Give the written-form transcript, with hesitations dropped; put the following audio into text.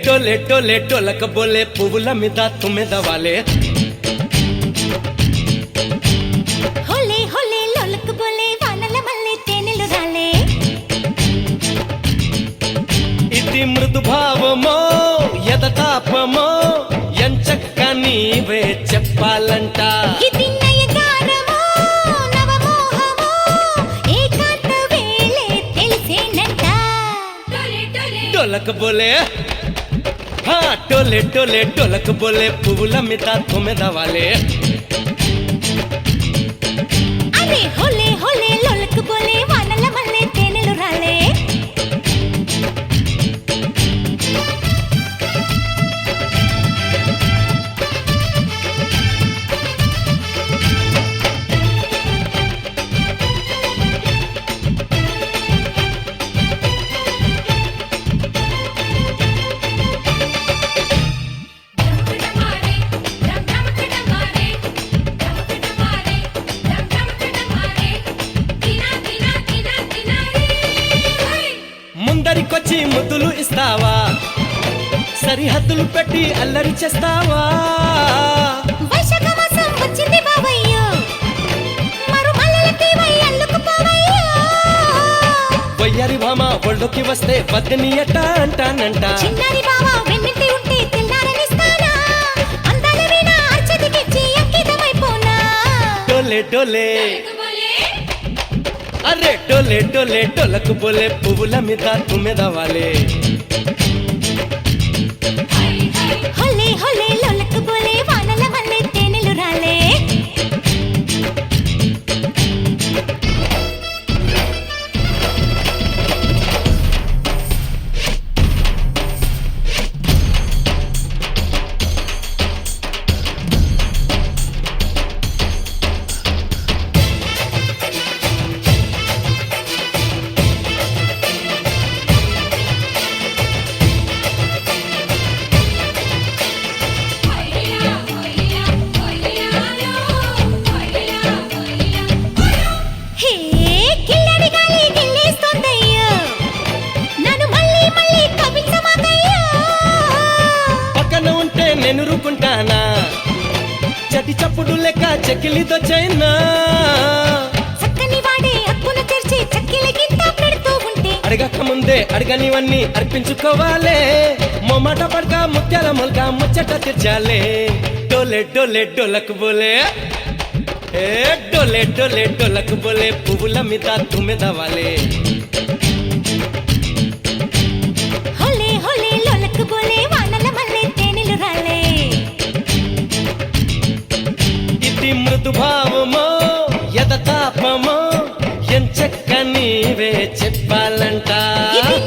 డోలే డోలే డోలక బోలే పువ్వుల మీద తుమ్మెద వాలే హోలే హోలే లోలక బోలే వానల మల్లె తేనెలు రాలే ఇది మృదు భావమో యథాతాపమో ఎంచక్క నీవే చెప్పాలంట ఇది నయగారమో నవమోహమో ఏకాంత వేళే తెలిసేనంట డోలక బోలే హా డోలే డోలే డోలక బోలే పువ్వుల మీద తుమ్మెద వాలే అరే హోలే హోలే లోలక బోలే వానల మల్లె తేనెలు రాలే ముందరికొచ్చి ముద్దులు ఇస్తావా సరిహద్దులు పెట్టి అల్లరి చేస్తావా వైశాఖ మాసం వచ్చింది బావయ్యో మరు మల్లెలకి వై అల్లుకుపోవయ్యో వయ్యారి భామ ఒళ్ళోకి వస్తే వద్దని ఎట్ట అంటానంట చిన్నారి బావ వెన్నింటి ఉంటే తెల్లారనిస్తానా అందాల వీణ అర్చతికిచ్చి అంకితమైపోనా డోలే డోలే అరే డోలే డోలే డోలకు బోలే పువ్వుల మీద తుమ్మెద వాలే హోలే హోలే లోలక బోలే వానల మల్లె తేనెలు రాలే హే కిల్లడి గాలి గిల్లేస్తోందయ్యో నన్ను మళ్ళీ మళ్ళీ కవ్వించమాకయ్యో పక్కన ఉంటే నేను రుకుంటానా చటి చప్పుడు లెక్క చెక్కిలితో చైనా చక్కని వాడే హక్కును తెరిచి చక్కిలకింత పెడుతూ ఉంటే అడగక ముందే అడగనివన్నీ అర్పించుకోవాలే మొమాట పడక ముత్యాల మొలక ముచ్చట తీర్చాలే డోలే డోలే డోలకు బోలే ఏ డోలే డోలే డోలకు బోలే పువ్వుల మీద తుమ్మెద వాలే హోలే హోలే లోలక బోలే వానల మల్లె తేనెలు రాలే ఇది మృదు భావమో యథాతాపమో ఎంచక్క నీవే చెప్పాలంట ఇది